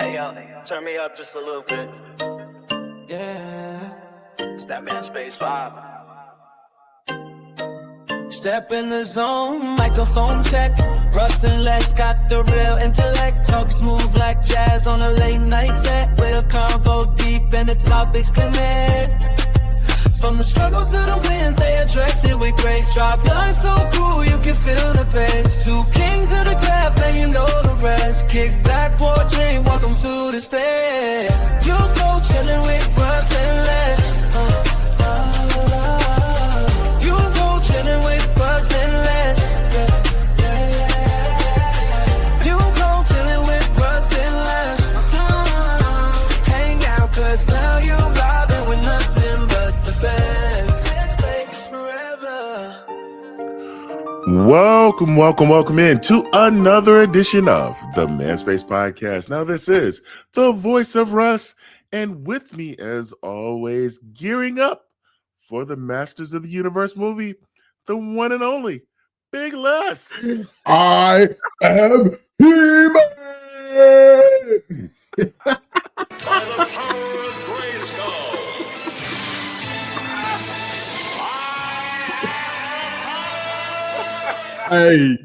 Hey, yo, turn me up just a little bit. Yeah. It's that man Space Vibe. Step in the zone, microphone check. Russ and Les got the real intellect. Talk smooth like jazz on a late night set. With a convo deep and the topics connect. From the struggles to the wins, they address it with grace. Drop lines so cool, you can feel the bass. Two kings of the craft, and you know the rest. Kick back, pour a drink, welcome to the space. You go chillin' with Russ and Les. You go chillin' with Russ and Les. You go chillin' with Russ and Les. Hang out, cause now you vibing with nothing but the best. Space forever. Welcome in to another edition of the Man Space Podcast. Now, this is the voice of Russ, and with me, as always, gearing up for the Masters of the Universe movie, the one and only Big Les. I am He-Man! By the power of Grayskull. Hey,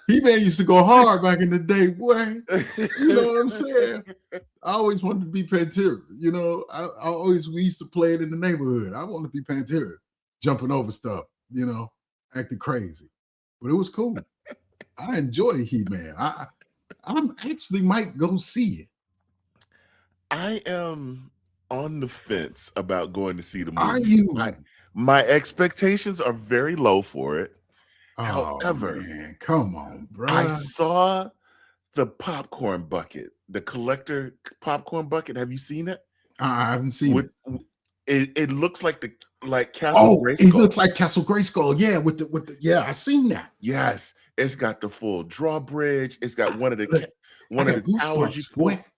He-Man used to go hard back in the day, boy. You know what I'm saying? I always wanted to be Pantera. You know, we used to play it in the neighborhood. I wanted to be Pantera, jumping over stuff, you know, acting crazy. But it was cool. I enjoy He-Man. I'm actually might go see it. I am on the fence about going to see the movie. Are you? My expectations are very low for it. Oh, However, man, come on, bro. I saw the popcorn bucket, the collector popcorn bucket. Have you seen it? I haven't seen it. It looks like Castle Grayskull. It looks like Castle Grayskull. Yeah, with the yeah, I seen that. Yes, it's got the full drawbridge. It's got one of the towers.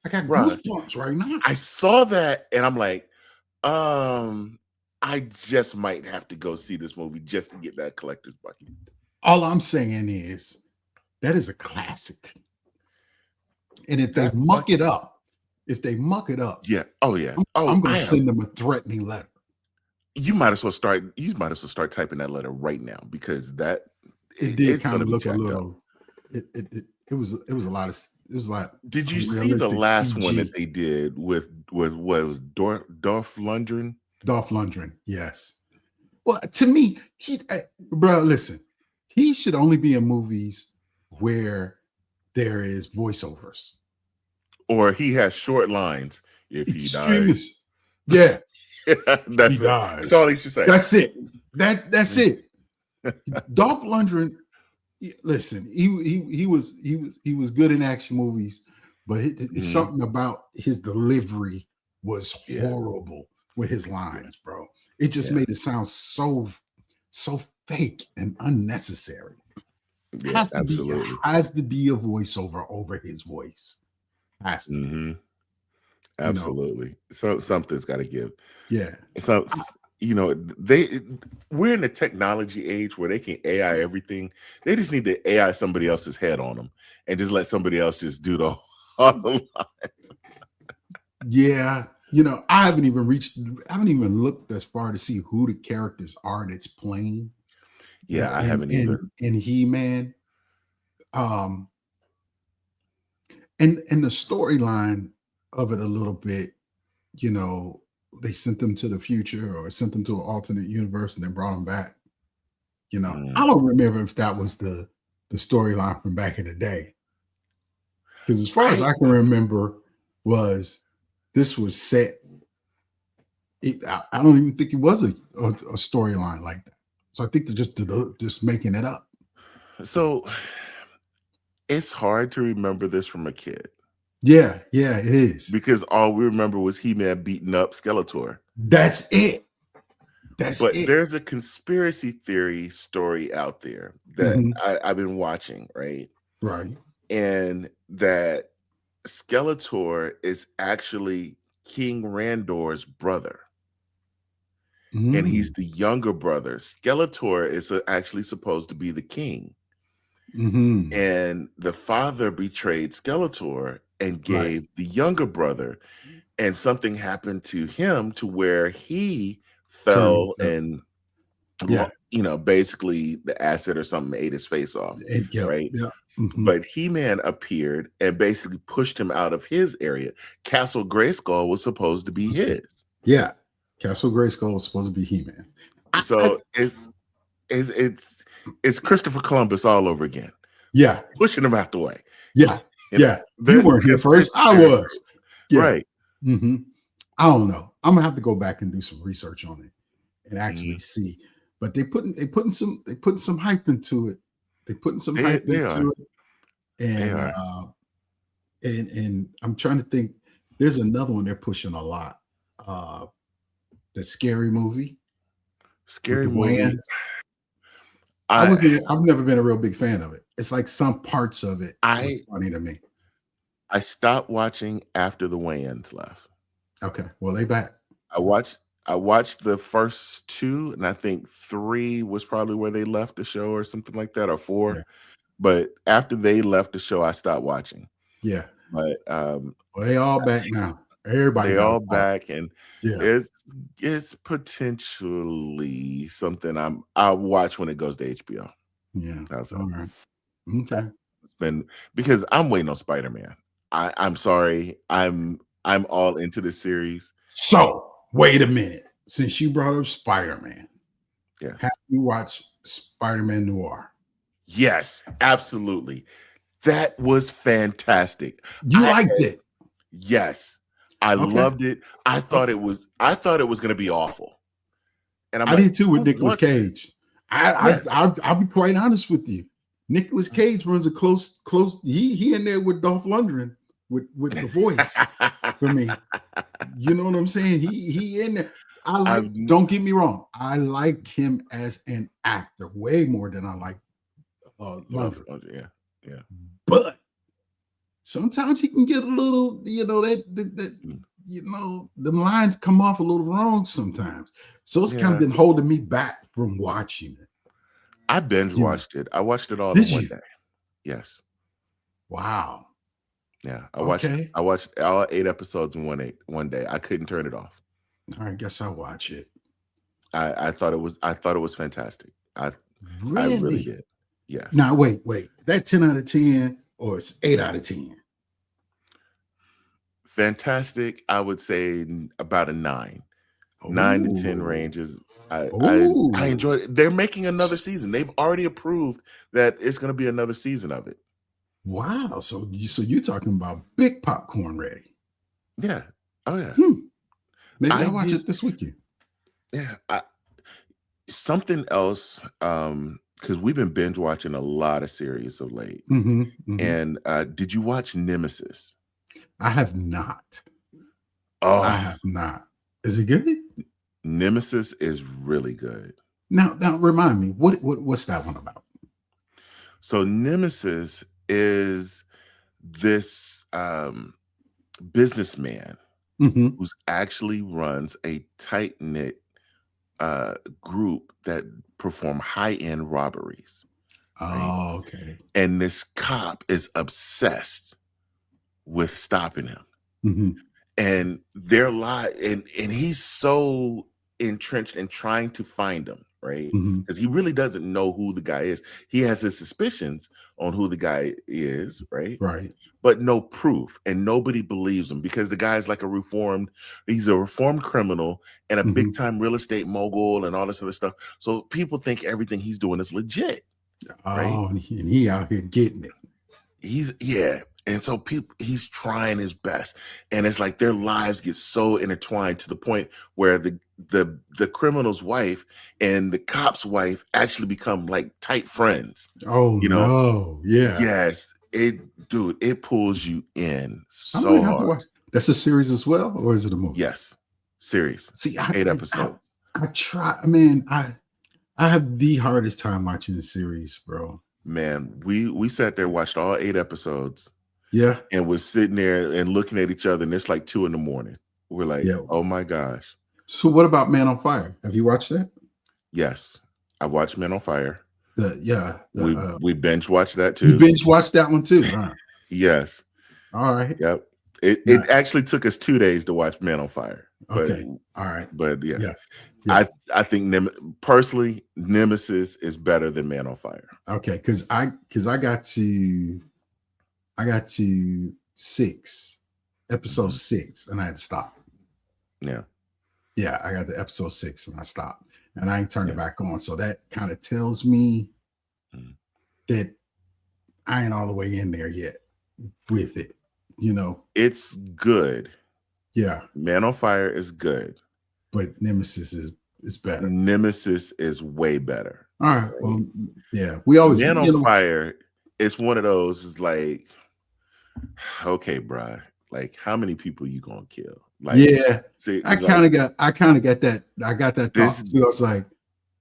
I got goosebumps right now. I saw that and I'm like, I just might have to go see this movie just to get that collector's bucket. All I'm saying is that is a classic. And if they muck it up, yeah, I'm gonna send them a threatening letter. You might as well start typing that letter right now, because It kind of look a little. It was a lot. Did you see the last CG one that they did with what was Dolph Lundgren? Dolph Lundgren, yes. Well, to me, bro, listen, he should only be in movies where there is voiceovers, or he has short lines. If he dies, yeah, that's all he should say. That's it. That's it. Dolph Lundgren, listen, he was good in action movies, but it's something about his delivery was horrible with his lines, bro. It just made it sound so fake and unnecessary. Yeah, absolutely. Has to be a voiceover over his voice. Has to. Mm-hmm. Absolutely. So something's got to give. Yeah. So we're in a technology age where they can AI everything. They just need to AI somebody else's head on them and just let somebody else just do the lines. Yeah. I haven't even looked as far to see who the characters are that's playing. Yeah, I haven't either. In He-Man. And the storyline of it a little bit, they sent them to the future or sent them to an alternate universe and then brought them back. I don't remember if that was the storyline from back in the day. Because as far as I can remember, this was set. I don't even think it was a storyline like that. So I think they're just making it up. So it's hard to remember this from a kid. Yeah, it is. Because all we remember was He-Man beating up Skeletor. That's it. But there's a conspiracy theory story out there that I've been watching, right? Right. And that Skeletor is actually King Randor's brother. And he's the younger brother. Skeletor is actually supposed to be the king. Mm-hmm. And the father betrayed Skeletor and Right. gave the younger brother, and something happened to him to where he Turned fell into, and yeah. basically the acid or something ate his face off, Yep. right? Yep. Mm-hmm. But He-Man appeared and basically pushed him out of his area. Castle Grayskull was supposed to be his. Yeah. Castle Grayskull was supposed to be He-Man. So it's Christopher Columbus all over again, Yeah. pushing him out the way. Yeah. You know, Yeah. You weren't here first. I was. Yeah. Right. Mm-hmm. I don't know. I'm gonna have to go back and do some research on it and actually Mm-hmm. see. But they putting some hype into it. They putting some hype They into are. it. And They are. and I'm trying to think. There's another one they're pushing a lot. The Scary Movie. Scary with movie. Dwayne. I've never been a real big fan of it. It's like some parts of it was funny to me. I stopped watching after the Wayans left. Okay, well they back. I watched the first 2, and I think 3 was probably where they left the show or something like that, or 4. Yeah. But after they left the show, I stopped watching. Yeah. But Well, they all back now. Everybody they got all a part. back, and Yeah. it's potentially something I'll watch when it goes to HBO. Yeah. How's that? All right. Okay. It's been because I'm waiting on Spider-Man. I'm sorry. I'm all into this series. So wait a minute. Since you brought up Spider-Man, Yeah. have you watched Spider-Man Noir? Yes, absolutely. That was fantastic. You liked it? Yes. I Okay. loved it. I thought it was going to be awful. And I did too with who Nicolas wants this? Cage. Yes. I'll be quite honest with you. Nicolas Cage runs a close. He in there with Dolph Lundgren with the voice for me. You know what I'm saying? He in there. Don't get me wrong. I like him as an actor way more than I like Lundgren. Yeah. But sometimes he can get a little, that the lines come off a little wrong sometimes. So it's kind of been holding me back from watching it. I binge watched it. I watched it all Did in one you? day. Yes. Wow. Yeah. I watched all 8 episodes in one day. I couldn't turn it off. I guess I'll watch it. I thought it was fantastic. I really did. Yes. Now wait. That 10 out of 10 or it's 8 out of 10? Fantastic. I would say about a 9. 9 to 10 ranges. I enjoyed it. They're making another season. They've already approved that it's going to be another season of it. Wow. So you're talking about big popcorn ready. Yeah. Oh yeah. Maybe I'll watch it this weekend. Yeah. Something else, because we've been binge watching a lot of series of late. And did you watch Nemesis? I have not. Oh, I have not. Is it good? Nemesis is really good. Now remind me, what's that one about? So Nemesis is this businessman who's actually runs a tight-knit group that perform high-end robberies. Oh, okay. And this cop is obsessed with stopping him. And they're and he's so entrenched in trying to find him, right? Because he really doesn't know who the guy is. He has his suspicions on who the guy is, right? Right. But no proof, and nobody believes him because the guy's like he's a reformed criminal and a big time real estate mogul and all this other stuff. So people think everything he's doing is legit. Right? Oh, and he out here getting it. And so he's trying his best, and it's like their lives get so intertwined to the point where the criminal's wife and the cop's wife actually become like tight friends. Oh, no. Yeah. Yes. It pulls you in so hard. That's a series as well, or is it a movie? Yes. Series. See, 8 episodes. I try, man, I have the hardest time watching the series, bro. Man, we sat there, watched all 8 episodes. Yeah. And was sitting there and looking at each other, and it's like 2 a.m. We're like, oh my gosh. So what about Man on Fire? Have you watched that? Yes. I watched Man on Fire. We binge watched that You too. binge watched that one too, huh? Yes. All right. Yep. It actually took us 2 days to watch Man on Fire. Okay. All right. But yeah. Yeah. I think personally, Nemesis is better than Man on Fire. Okay, because I got to episode 6, and I had to stop. Yeah. Yeah, I got to episode 6 and I stopped, and I ain't turned it back on. So that kind of tells me that I ain't all the way in there yet with it. It's good. Yeah. Man on Fire is good, but Nemesis is better. Nemesis is way better. All right. Well, yeah, we always Man on Fire. It's one of those. Is like, okay, bro. Like, how many people you gonna kill? Like, yeah. See, I kind of got that. I got that thought too. I was like,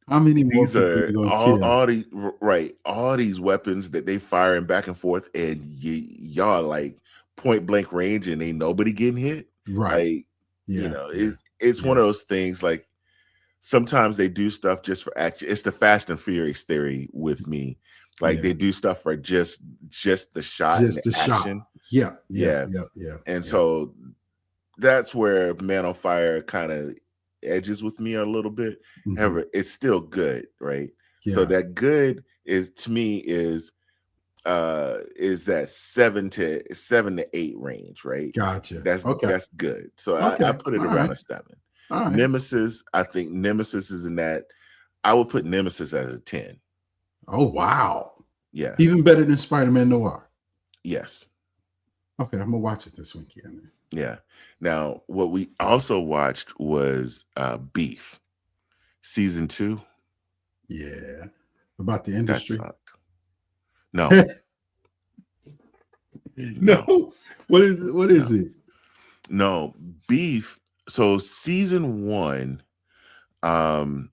how many more these people are gonna kill? all these weapons that they firing back and forth, and y'all like point blank range, and ain't nobody getting hit. Right. Like, it's one of those things. Like, sometimes they do stuff just for action. It's the Fast and Furious theory with me. Like, they do stuff for just the shot, just the action. Shot. Yeah. And so that's where Man on Fire kind of edges with me a little bit. However, it's still good, right? So that good is, to me, is that 7 to 8 range, right? Gotcha. That's good. So I put it around a 7. All right. Nemesis, I think Nemesis is in that. I would put Nemesis as a 10. Oh wow. Yeah. Even better than Spider-Man Noir. Yes. Okay, I'm gonna watch it this weekend. Yeah. Now, what we also watched was Beef, season 2. Yeah. About the industry. That sucked. No. No. What is it? No, Beef. So season 1, I'm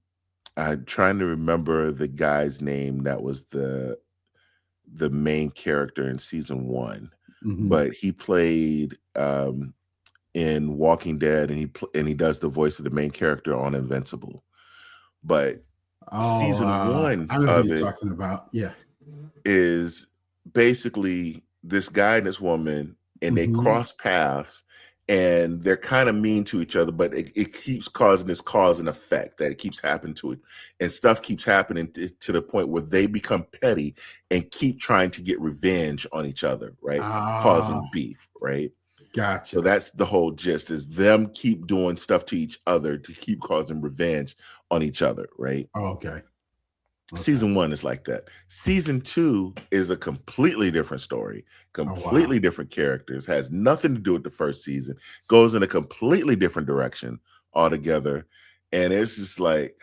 trying to remember the guy's name that was the main character in season 1, but he played in Walking Dead, and he does the voice of the main character on Invincible. But season 1 I know of what you're it talking about. Yeah, is basically this guy and this woman, and they cross paths, and they're kind of mean to each other, but it keeps causing this cause and effect that it keeps happening to it, and stuff keeps happening to the point where they become petty and keep trying to get revenge on each other, right? Causing beef, right? Gotcha. So that's the whole gist, is them keep doing stuff to each other to keep causing revenge on each other, right? Oh, okay. Season 1 is like that. Season 2 is a completely different story, completely different characters, has nothing to do with the first season, goes in a completely different direction altogether. And it's just like,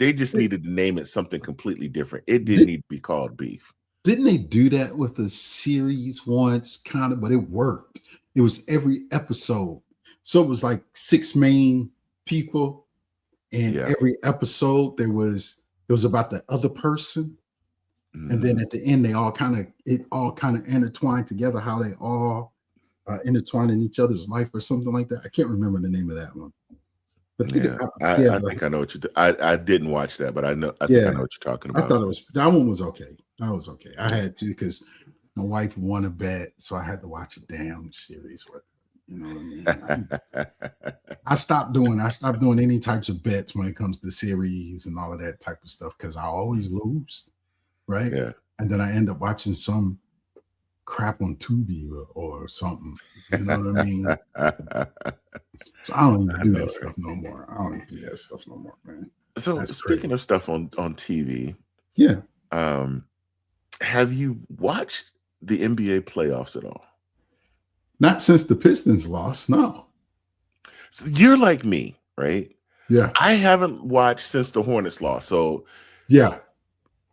they just needed to name it something completely different. It didn't need to be called Beef. Didn't they do that with the series once, kind of, but it worked. It was every episode. So it was like 6 main people, and every episode it was about the other person. And then at the end, it all kind of intertwined together, how they all intertwined in each other's life or something like that. I can't remember the name of that one. But I think I know what you do. I didn't watch that, but I think I know what you're talking about. I thought that one was okay. That was okay. I had to, because my wife won a bet, so I had to watch a damn series with her. You know what I mean? I stopped doing any types of bets when it comes to series and all of that type of stuff, because I always lose, right? Yeah. And then I end up watching some crap on Tubi or something. You know what I mean? So I don't even do that stuff no more. I don't even do that stuff no more, man. So That's speaking crazy. of stuff on TV, Yeah. have you watched the NBA playoffs at all? Not since the Pistons lost, no. So you're like me, right? Yeah. I haven't watched since the Hornets lost. So yeah,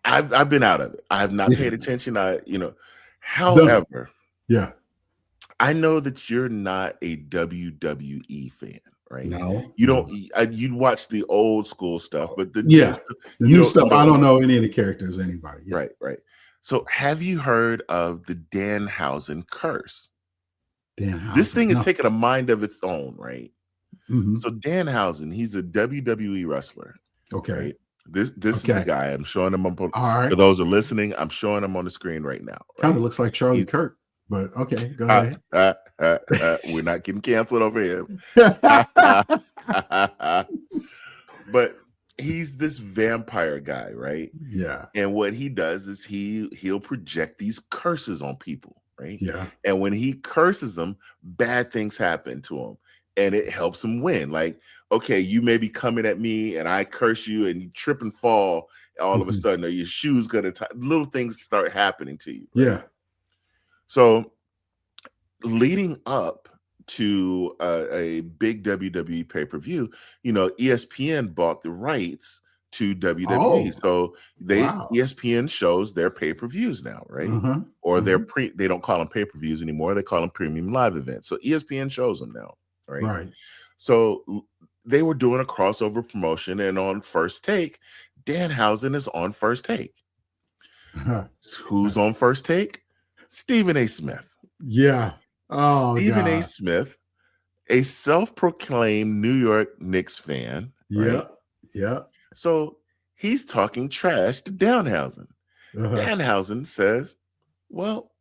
I've been out of it. I have not paid attention. However, yeah, I know that you're not a WWE fan, right? No. You don't. You watch the old school stuff, but the new stuff, I don't know any of the characters, anybody. Yeah. Right. So have you heard of the Danhausen curse? This thing is taking a mind of its own, right? So Danhausen, he's a WWE wrestler. Okay. Right? This is the guy. I'm showing him on. All right. For those who are listening, I'm showing him on the screen right now. Right? Kind of looks like Charlie Kirk, but okay, go ahead. We're not getting canceled over here. But he's this vampire guy, right? Yeah. And what he does is he'll project these curses on people, right? Yeah. And when he curses them, bad things happen to him, and it helps him win. Like, okay, you may be coming at me, and I curse you, and you trip and fall. All of a sudden, or your shoes gonna little things start happening to you. Right? Yeah. So, leading up to a big WWE pay-per-view, ESPN bought the rights to WWE. So ESPN shows their pay-per-views now, right? Or they don't call them pay-per-views anymore. They call them premium live events. So ESPN shows them now, right? Right. So they were doing a crossover promotion, and on First Take, Danhausen is on First Take. Who's on First Take? Stephen A. Smith. Yeah. Oh, Stephen God. A. Smith, a self-proclaimed New York Knicks fan. Yeah. Yeah. So he's talking trash to Danhausen. Danhausen says, well,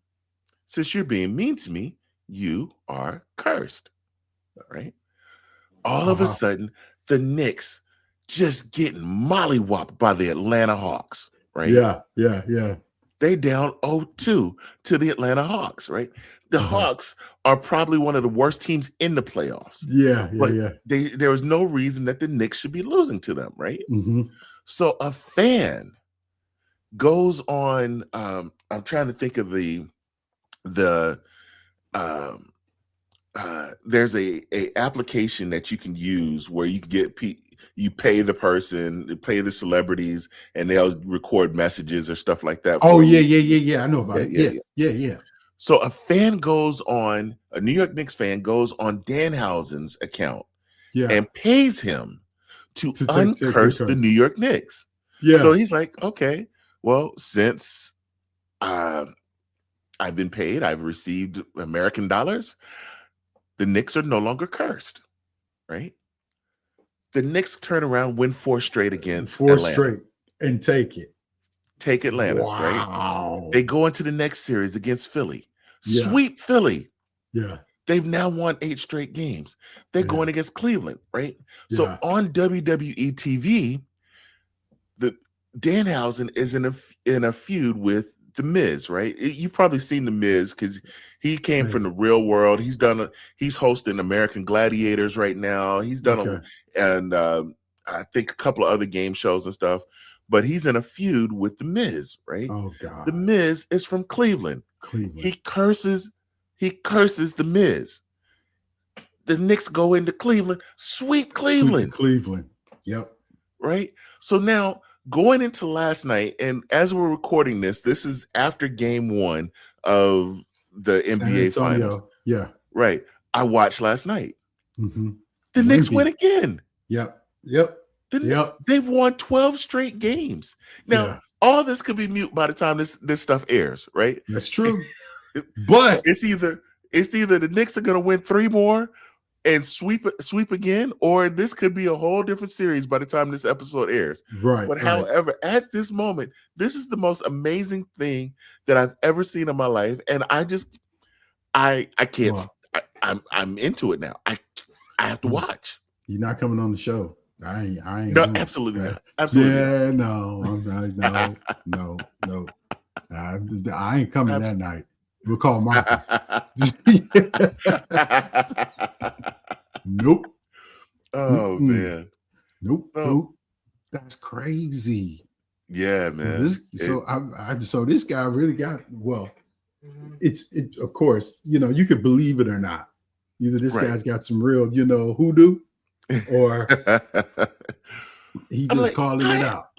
since you're being mean to me, you are cursed. Right? All of a sudden, the Knicks just getting mollywopped by the Atlanta Hawks. Right? Yeah. Yeah. Yeah. They down 0-2 to the Atlanta Hawks, right? The Hawks are probably one of the worst teams in the playoffs. Yeah, but there was no reason that the Knicks should be losing to them, right? So a fan goes on. I'm trying to think of there's a application that you can use where you can get you pay the person, pay the celebrities, and they'll record messages or stuff like that. Oh, yeah. I know about it. Yeah. So a New York Knicks fan goes on Danhausen's account and pays him to uncurse the New York Knicks. Yeah. So he's like, okay, well, since I've been paid, I've received American dollars, the Knicks are no longer cursed, right? The Knicks turn around, win 4 straight against Atlanta. And take it. Take Atlanta, right? They go into the next series against Philly. Sweep Philly. Yeah. They've now won 8 straight games. They're going against Cleveland, right? So on WWE TV, the Danhausen is in a feud with The Miz, right? You've probably seen The Miz because he came from the real world. He's hosting American Gladiators right now. He's done I think a couple of other game shows and stuff. But he's in a feud with The Miz, right? Oh God. The Miz is from Cleveland. He curses The Miz. The Knicks go into Cleveland, sweep Cleveland. Yep. Right? So now going into last night, and as we're recording this is after game 1 of the NBA Finals. Yeah. Right. I watched last night. The Knicks win again. Yep. They've won 12 straight games. Now, all this could be mute by the time this stuff airs, right? That's true. But it's either the Knicks are going to win 3 more and sweep again, or this could be a whole different series by the time this episode airs. Right. But however, at this moment, this is the most amazing thing that I've ever seen in my life, and I can't. I'm into it now. I have to watch. You're not coming on the show. I ain't. No, absolutely not. Absolutely. Yeah, no. I ain't coming that night. We'll call Marcus. Nope. Oh man. Nope. That's crazy. Yeah, man. So this guy really got It's of course, you could believe it or not. Either this guy's got some real, hoodoo, or he just calling it out.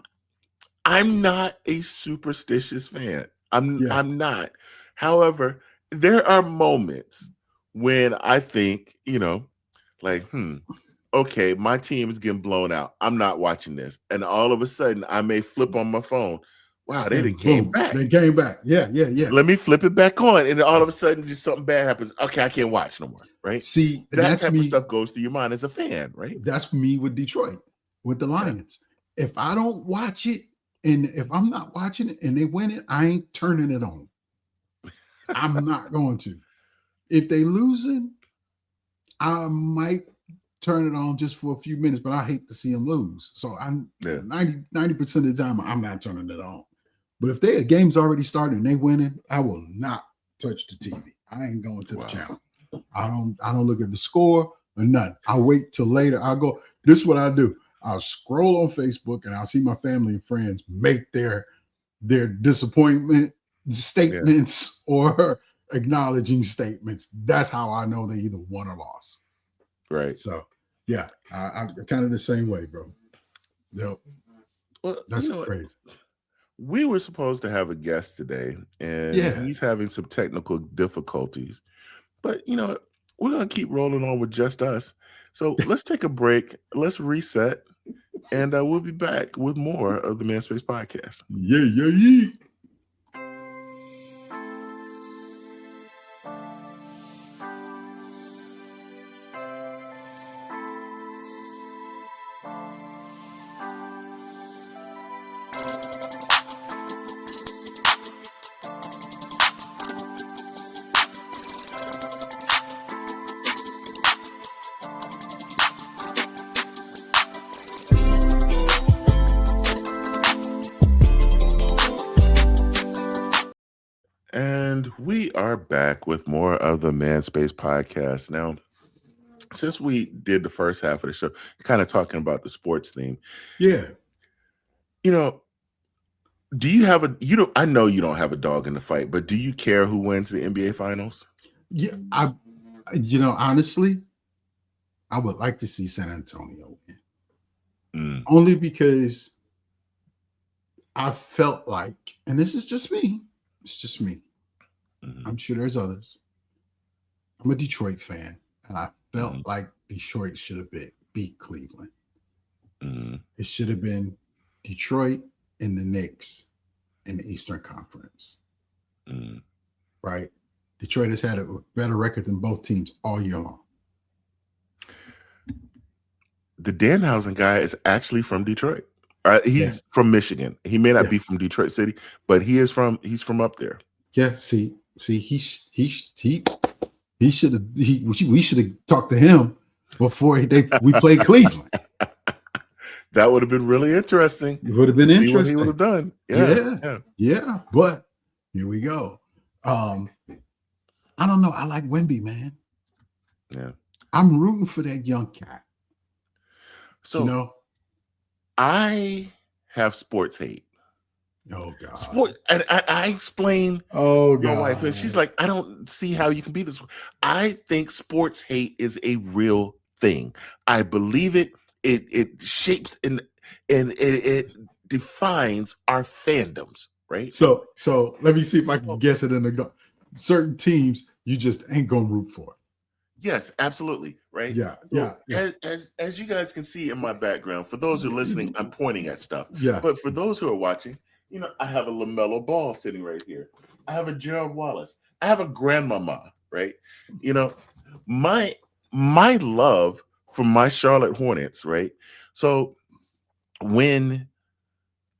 I'm not a superstitious fan. I'm not. However, there are moments when I think, okay, my team is getting blown out. I'm not watching this. And all of a sudden I may flip on my phone. Wow, they came back. They came back. Yeah. Let me flip it back on. And all of a sudden just something bad happens. Okay, I can't watch no more. Right. See, that type of stuff goes through your mind as a fan, right? That's me with Detroit, with the Lions. if I don't watch it, and if I'm not watching it and they win it, I ain't turning it on. I'm not going to. If they losing, I might turn it on just for a few minutes, but I hate to see them lose. So I'm 90% of the time I'm not turning it on. But if a game's already started and they winning, I will not touch the TV. I ain't going to the channel. I don't look at the score or nothing. I wait till later. I'll go. This is what I do. I'll scroll on Facebook and I'll see my family and friends make their disappointment statements or acknowledging statements. That's how I know they either won or lost. Right. So yeah, I'm kind of the same way, bro. Yep. Well, that's crazy. We were supposed to have a guest today, and he's having some technical difficulties. But we're gonna keep rolling on with just us. So let's take a break. Let's reset, and we'll be back with more of the Man Space Podcast. Yeah. And we are back with more of the Man Space Podcast. Now, since we did the first half of the show, kind of talking about the sports theme. Yeah. Do you have I know you don't have a dog in the fight, but do you care who wins the NBA Finals? Yeah, honestly, I would like to see San Antonio win. Only because I felt like, and this is just me, it's just me. I'm sure there's others. I'm a Detroit fan, and I felt like Detroit should have beat Cleveland. It should have been Detroit and the Knicks in the Eastern Conference. Right? Detroit has had a better record than both teams all year long. The Danhausen guy is actually from Detroit. He's from Michigan. He may not be from Detroit City, but he's from up there. Yeah, see, we should have talked to him before we played Cleveland. That would have been really interesting. It would have been interesting. What he would have done. Yeah. But here we go. I don't know. I like Wemby, man. Yeah. I'm rooting for that young cat. So I have sports hate. Oh God. Sport, and I explain my wife, and she's like, I don't see how you can be this. I think sports hate is a real thing. I believe it. It shapes and it defines our fandoms, right? So let me see if I can guess it in the certain teams you just ain't gonna root for. Yes, absolutely, right? Yeah. As you guys can see in my background, for those who are listening, I'm pointing at stuff. Yeah. But for those who are watching, I have a LaMelo Ball sitting right here. I have a Gerald Wallace. I have a grandmama, right? My love for my Charlotte Hornets, right? So when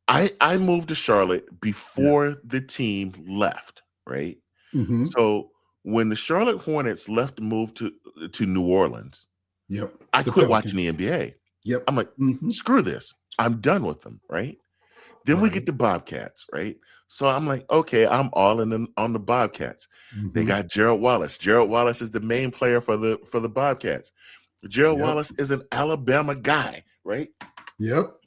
I moved to Charlotte before the team left, right? So when the Charlotte Hornets left to move to New Orleans, I quit watching the NBA. I'm like, screw this. I'm done with them, right? Then we get the Bobcats, right? So I'm like, okay, I'm all in on the Bobcats. They got Gerald Wallace. Gerald Wallace is the main player for the Bobcats. Gerald Wallace is an Alabama guy, right?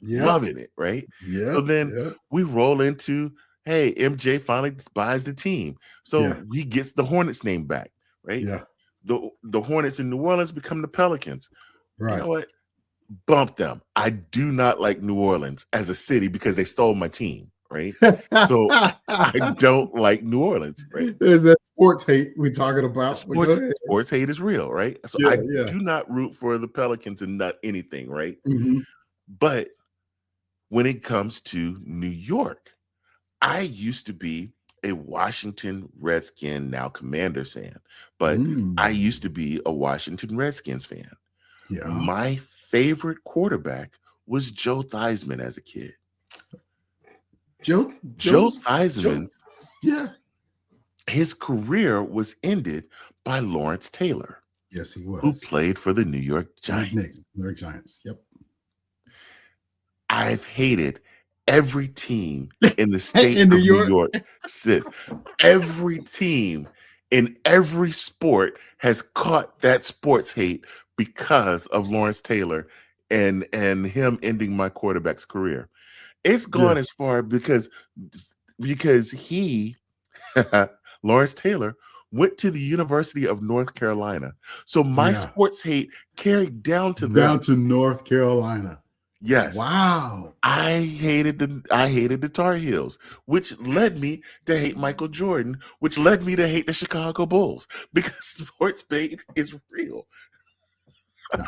Loving it, right? So then we roll into, hey, MJ finally buys the team. So he gets the Hornets name back, right? The Hornets in New Orleans become the Pelicans. Right. You know what? Bump them. I do not like New Orleans as a city because they stole my team, right? So I don't like New Orleans, right? That sports hate we're talking about. Sports hate is real, right? So I do not root for the Pelicans and not anything, right? But when it comes to New York, I used to be a Washington Redskin, now Commanders fan, but I used to be a Washington Redskins fan. My favorite quarterback was Joe Theismann as a kid. Joe Theismann, yeah. his career was ended by Lawrence Taylor, Yes, he who was. played for the New York Giants. New York Giants. Yep. I've hated every team in the state In of New New York? York since. Every team in every sport has caught that sports hate because of Lawrence Taylor and him ending my quarterback's career. It's gone as far because he Lawrence Taylor went to the University of North Carolina. So my sports hate carried down to North Carolina. Yes. Wow. I hated the Tar Heels, which led me to hate Michael Jordan, which led me to hate the Chicago Bulls because sports hate is real.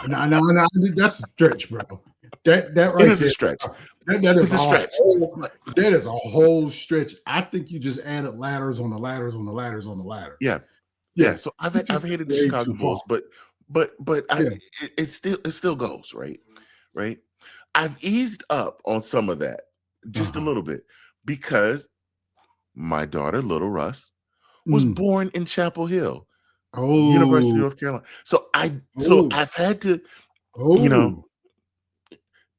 No, that's a stretch, bro. That right It is there, a stretch. That is a stretch. That is a whole stretch. I think you just added ladders on the ladders on the ladders on the ladder. Yeah. So I've hated the Chicago Bulls, but it still goes, right? Right. I've eased up on some of that just a little bit because my daughter, little Russ, was born in Chapel Hill, University of North Carolina. So I've had to, you know,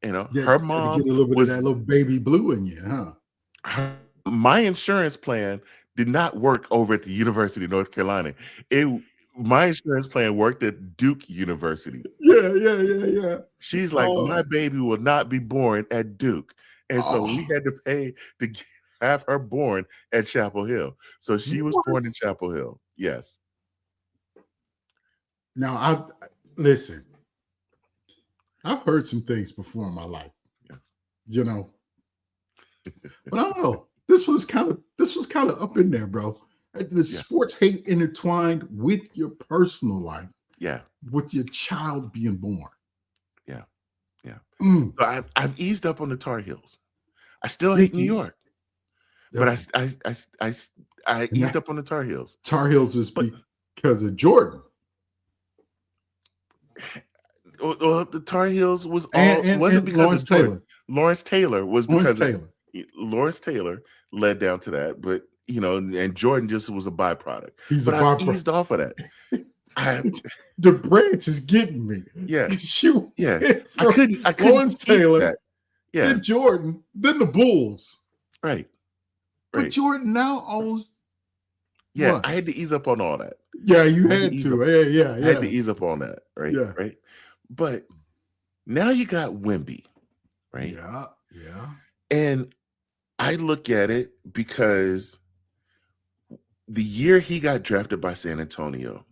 her mom get a little bit of that little baby blue in you, huh? My insurance plan did not work over at the University of North Carolina. My insurance plan worked at Duke University. Yeah. She's like, my baby will not be born at Duke. And so we had to pay to have her born at Chapel Hill. So she was born in Chapel Hill. Yes. Now, listen, I've heard some things before in my life, but I don't know. This was kind of up in there, bro. The sports hate intertwined with your personal life. Yeah. With your child being born. Yeah. So I've eased up on the Tar Heels. I still hate New York. But I eased up on the Tar Heels. Tar Heels is because of Jordan. Well, the Tar Heels wasn't because Lawrence of Jordan. Taylor. Lawrence Taylor was because Lawrence Taylor led down to that, but and Jordan just was a byproduct. But I eased off of that. The branch is getting me. Yeah. I couldn't Lawrence Taylor, that. Then Jordan, then the Bulls. Right. But Jordan now owns. Yeah, I had to ease up on all that. Yeah, you had to. Yeah. I had to ease up on that, right? Yeah. Right. But now you got Wemby, right? Yeah. And I look at it because the year he got drafted by San Antonio,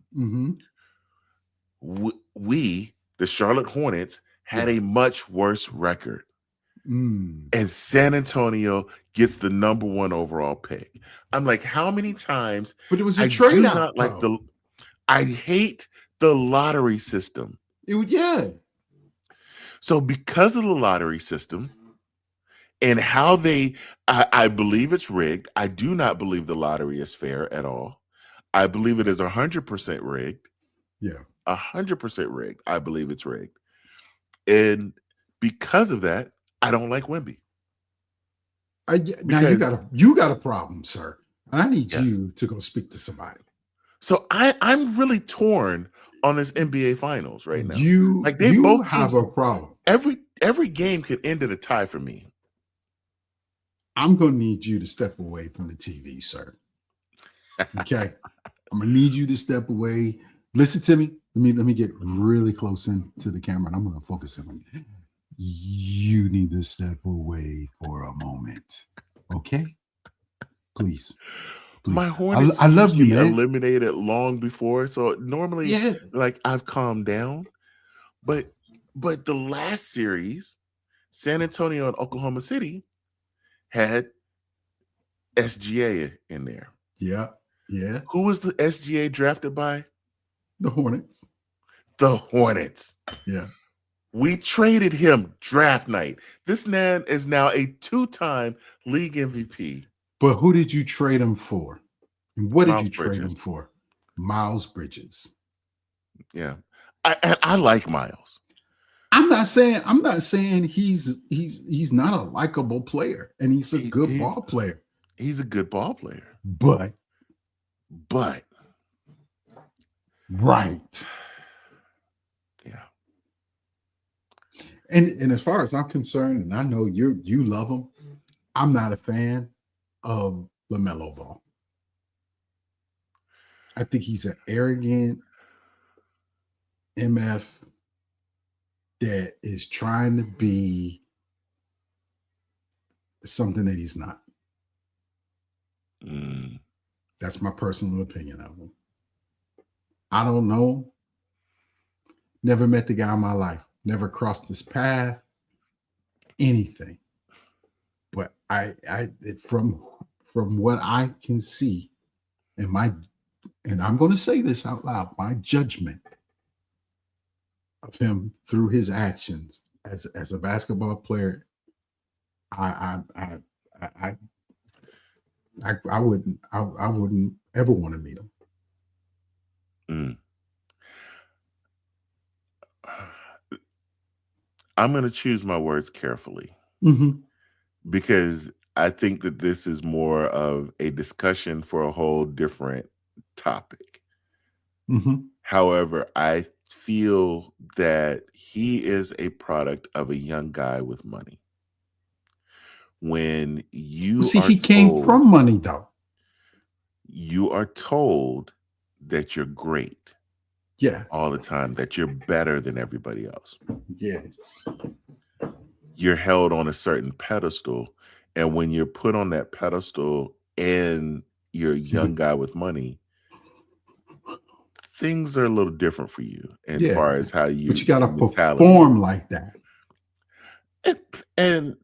we, the Charlotte Hornets, had a much worse record. And San Antonio gets the number 1 overall pick. I'm like, how many times? But it was a trade out. I hate the lottery system. So because of the lottery system and how I believe it's rigged. I do not believe the lottery is fair at all. I believe it is 100% rigged. Yeah. 100% rigged. I believe it's rigged. And because of that, I don't like Wemby. Now you got a problem, sir. I need you to go speak to somebody. So I'm really torn on this NBA Finals right now. You both have a problem. Every game could end in a tie for me. I'm gonna need you to step away from the TV, sir. Okay, I'm gonna need you to step away. Listen to me. Let me get really close into the camera, and I'm gonna focus on you. You need to step away for a moment, okay? Please. My Hornets I love you, man. Eliminated long before, so normally, I've calmed down. But the last series, San Antonio and Oklahoma City had SGA in there. Yeah. Who was the SGA drafted by? The Hornets. The Hornets. Yeah. We traded him draft night. This man is now a 2-time league MVP. But who did you trade him for? And what did you trade him for? Miles Bridges. Yeah. I like Miles. I'm not saying he's not a likable player, and he's a good ball player. He's a good ball player. But right. Yeah. And as far as I'm concerned, and I know you love him, I'm not a fan of LaMelo Ball. I think he's an arrogant MF that is trying to be something that he's not. That's my personal opinion of him. I don't know. Never met the guy in my life. Never crossed his path. Anything. But I from what I can see, and I'm going to say this out loud, my judgment of him through his actions as a basketball player, I wouldn't ever want to meet him. I'm going to choose my words carefully because I think that this is more of a discussion for a whole different topic. However, I feel that he is a product of a young guy with money. When you he came from money, though. You are told that you're great. Yeah. All the time, that you're better than everybody else. Yeah. You're held on a certain pedestal. And when you're put on that pedestal and you're a young guy with money, things are a little different for you as far as how you. But you got to perform like that. And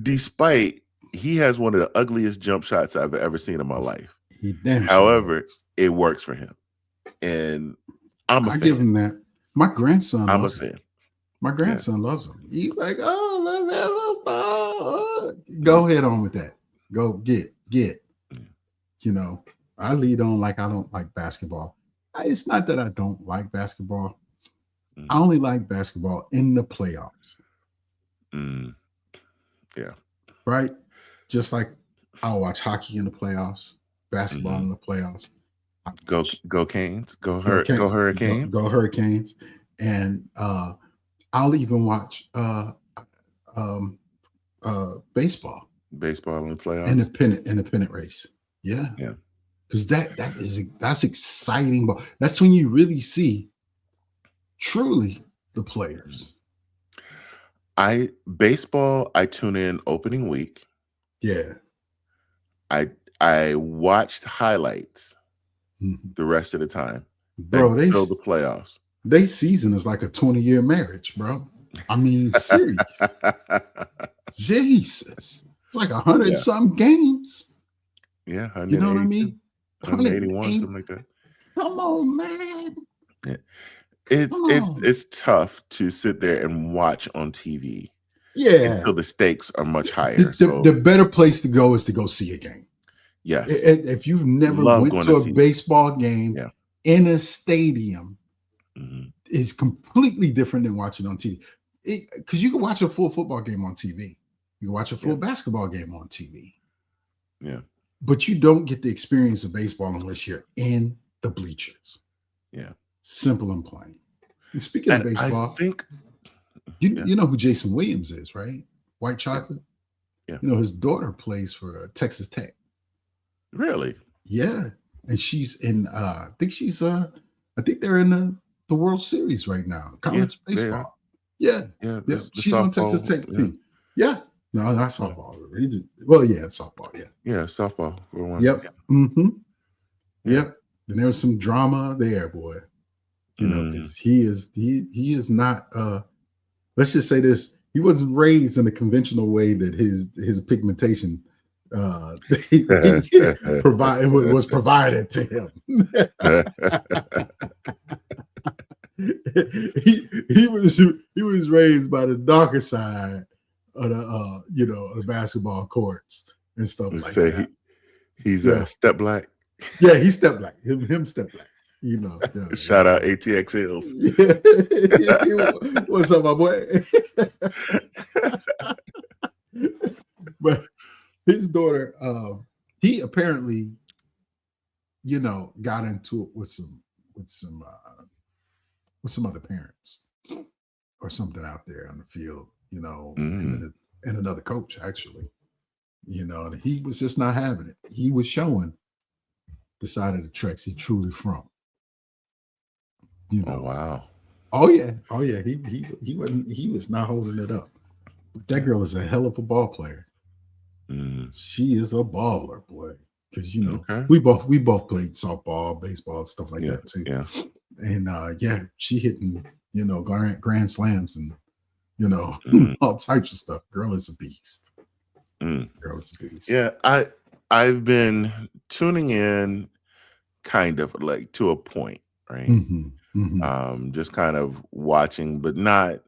despite he has one of the ugliest jump shots I've ever seen in my life. However, it works for him. And I give him that. My grandson loves him. My grandson loves him. He's like, go ahead on with that. Go get. You know, I lead on like I don't like basketball. It's not that I don't like basketball. I only like basketball in the playoffs. Yeah. Right? Just like I'll watch hockey in the playoffs, basketball in the playoffs. Go Canes. Go Hurricanes. Go Hurricanes. And I'll even watch baseball. Baseball in the playoffs. Independent race. Yeah. Yeah. Because that's exciting. But that's when you really see truly the players. Baseball, I tune in opening week. Yeah. I watched highlights the rest of the time. Bro, they show the playoffs. They season is like a 20-year marriage, bro. I mean, serious. Jesus. It's like 100 something games. Yeah, you know what I mean? 181, something like that. Come on, man. Yeah. It's tough to sit there and watch on TV. Yeah. Until the stakes are much higher. The better place to go is to go see a game. Yes. If you've never went to a baseball game in a stadium, it's completely different than watching on TV. Because you can watch a full football game on TV. You can watch a full basketball game on TV. Yeah. But you don't get the experience of baseball unless you're in the bleachers. Yeah. Simple and plain. And speaking of baseball, I think you know who Jason Williams is, right? White Chocolate. Yeah. You know, his daughter plays for Texas Tech. Really? Yeah. And she's in I think they're in the World Series right now. College baseball. Yeah. Yeah. She's on Texas Tech team. Yeah. No, not softball. Softball. Yeah. Yeah, softball. Yep. Yep. And there was some drama there, boy. You know, because he is not let's just say this, he wasn't raised in a conventional way that his pigmentation was provided to him. he was raised by the darker side of the basketball courts and stuff like that. He's step black. Yeah, he's step black. Him step black. You know, yeah, Shout out ATX Hills. yeah. What's up, my boy? But his daughter, he apparently, you know, got into it with some other parents or something out there on the field, you know, and another coach actually, you know, and he was just not having it. He was showing the side of the tracks he truly from. You know. Oh wow. Oh yeah. He was not holding it up. But that girl is a hell of a ball player. She is a baller, boy. Because you know, we both played softball, baseball, stuff like that too. Yeah. And she hitting, you know, grand slams and you know, all types of stuff. Girl is a beast. Girl is a beast. Yeah, I've been tuning in kind of like to a point, right? Just kind of watching, but not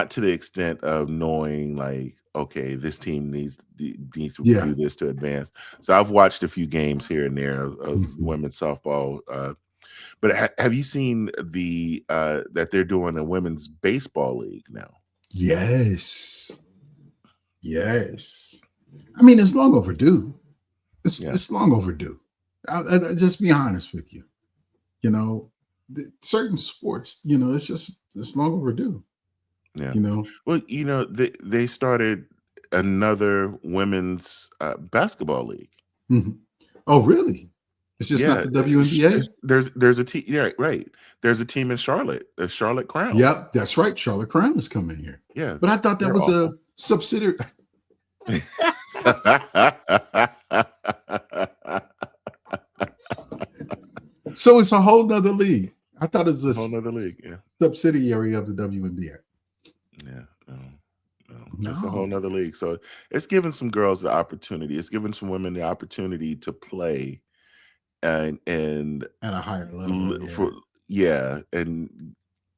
to the extent of knowing like, okay, this team needs to do this to advance. So I've watched a few games here and there of women's softball. But have you seen the that they're doing a women's baseball league now? Yes. I mean, it's long overdue. It's long overdue. I'll just be honest with you. You know, certain sports, you know, it's long overdue. Yeah. You know. Well, you know, they started another women's basketball league. Oh, really? It's just not the WNBA. There's a team. Yeah, right. There's a team in Charlotte, the Charlotte Crown. Yep, that's right. Charlotte Crown is coming here. Yeah, but I thought that was awful. A subsidiary. So it's a whole nother league. I thought it was a whole nother league. Yeah, subsidiary of the WNBA. Yeah, it's a whole nother league. So it's giving some girls the opportunity. It's giving some women the opportunity to play and at a higher level and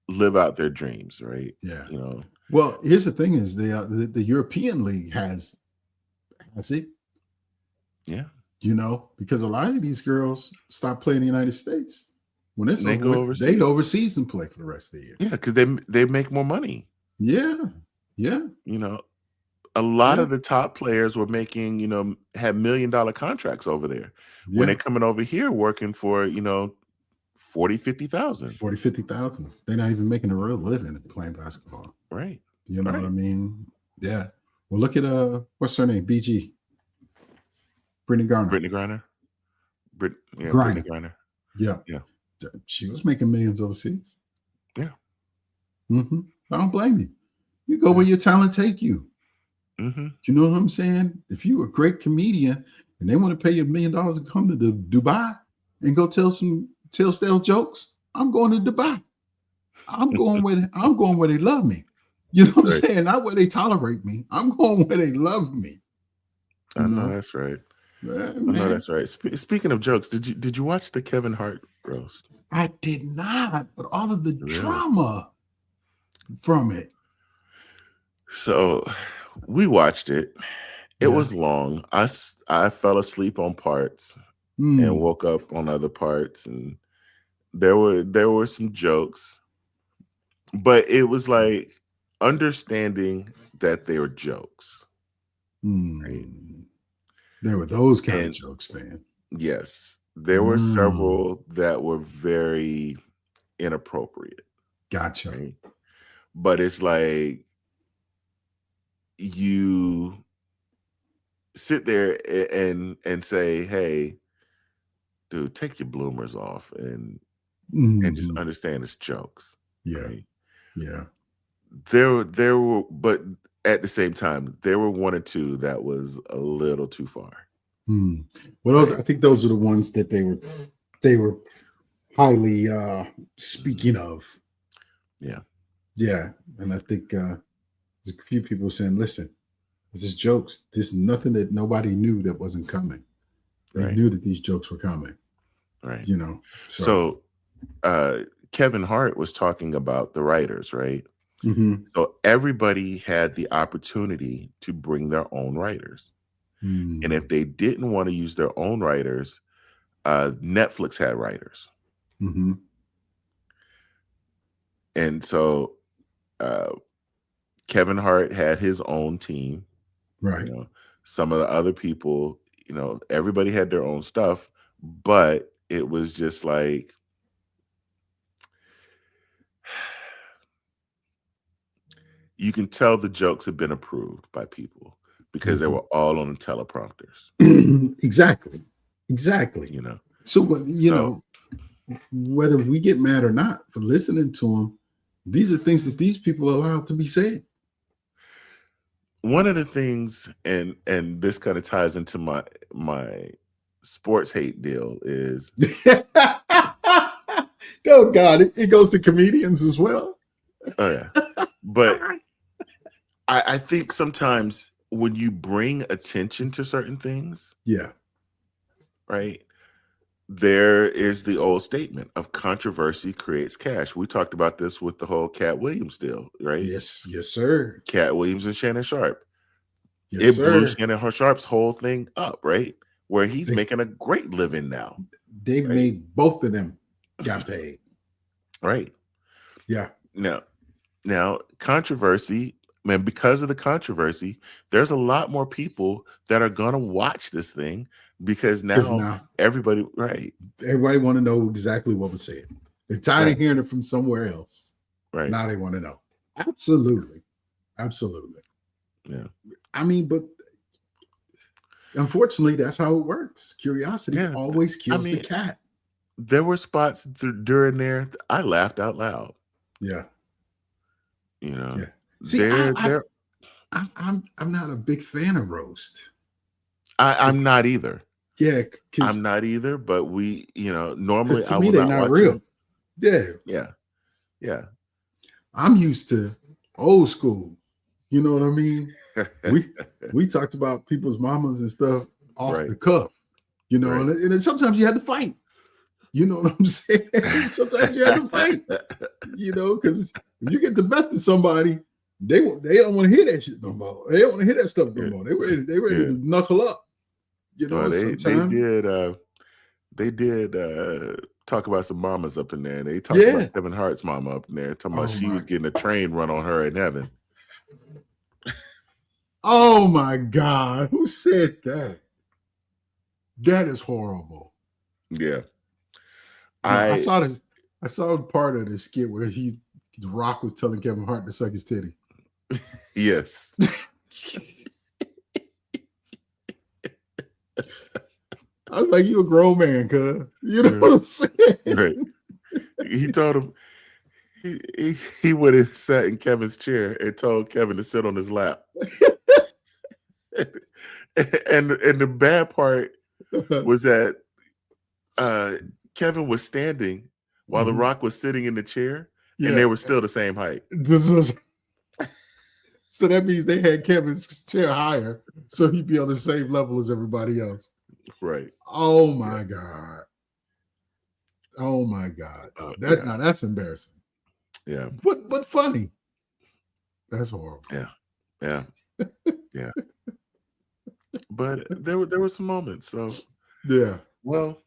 live out their dreams, right? Yeah. You know. Well, here's the thing: is the European League has it. Yeah. You know, because a lot of these girls stop playing in the United States when it's they go overseas. They go overseas and play for the rest of the year. Yeah, because they make more money. Yeah. You know, a lot of the top players were making, you know, had $1 million contracts over there. When they're coming over here working for, you know, 40,000-50,000. 40,000-50,000. They're not even making a real living playing basketball. Right. You know what I mean? Yeah. Well, look at what's her name? BG. Brittany Griner. Brittany Griner. Yeah. She was making millions overseas. Yeah. I don't blame you. You go where your talent take you. You know what I'm saying? If you're a great comedian and they want to pay you $1 million to come to Dubai and go tell stale jokes, I'm going to Dubai. I'm going where they love me. You know what I'm saying? Not where they tolerate me. I'm going where they love me. I know that's right. I know that's right. Speaking of jokes, did you watch the Kevin Hart roast? I did not, but all of the drama from it. So we watched it. It was long. I fell asleep on parts and woke up on other parts, and there were some jokes, but it was like understanding that they were jokes. Right? There were those kind of jokes then. Yes. There were several that were very inappropriate. Gotcha. Right? But it's like you sit there and say, hey, dude, take your bloomers off and just understand it's jokes. Yeah. Right? Yeah. There were, but at the same time, there were one or two that was a little too far. Well, I think those are the ones that they were highly speaking of. Yeah. Yeah. And I think there's a few people saying, listen, this is jokes. This is nothing that nobody knew that wasn't coming. They knew that these jokes were coming. Right. You know. So Kevin Hart was talking about the writers, right? So everybody had the opportunity to bring their own writers. And if they didn't want to use their own writers, Netflix had writers. Mm-hmm. And so Kevin Hart had his own team. Right. You know, some of the other people, you know, everybody had their own stuff, but it was just like you can tell the jokes had been approved by people because they were all on the teleprompters. Exactly. You know, So, you know, whether we get mad or not for listening to them, these are things that these people allow to be said. One of the things, and this kind of ties into my sports hate deal is Oh God, it goes to comedians as well. oh yeah. But I think sometimes when you bring attention to certain things, Yeah. right, there is the old statement of controversy creates cash. We talked about this with the whole Cat Williams deal, right? Yes, sir. Cat Williams and Shannon Sharp. Yes, It blew sir. Shannon Sharp's whole thing up, right? Where he's making a great living now. They right? made both of them got paid. Right. Yeah. Now, controversy, man, because of the controversy, there's a lot more people that are gonna watch this thing because now everybody, right? Everybody want to know exactly what was said. They're tired of hearing it from somewhere else. Right. Now they want to know. Absolutely. Yeah. I mean, but unfortunately, that's how it works. Curiosity always kills the cat. There were spots during there I laughed out loud. Yeah. You know. Yeah. See, I'm not a big fan of roast. I'm not either. Yeah, I'm not either. But we, you know, normally to me they're not real. Yeah. I'm used to old school. You know what I mean? we talked about people's mamas and stuff off the cuff. You know, and then sometimes you had to fight. You know what I'm saying? Sometimes you have to fight. You know, because when you get the best of somebody, they don't want to hear that shit no more. They don't want to hear that stuff no more. They ready to knuckle up. You know, they did talk about some mamas up in there. They talked about Kevin Hart's mama up in there, talking about she was getting a train run on her in heaven. Oh my God, who said that? That is horrible. Yeah. I saw this. I saw part of this skit where The Rock was telling Kevin Hart to suck his titty. Yes. I was like, you a grown man, cuz. You know what I'm saying? Right. He told him he would have sat in Kevin's chair and told Kevin to sit on his lap. and the bad part was that Kevin was standing while The Rock was sitting in the chair, and they were still the same height. So that means they had Kevin's chair higher, so he'd be on the same level as everybody else. Right. Oh my God. Oh my God. Now that's embarrassing. Yeah. But funny. That's horrible. Yeah. But there were some moments. So yeah. Well,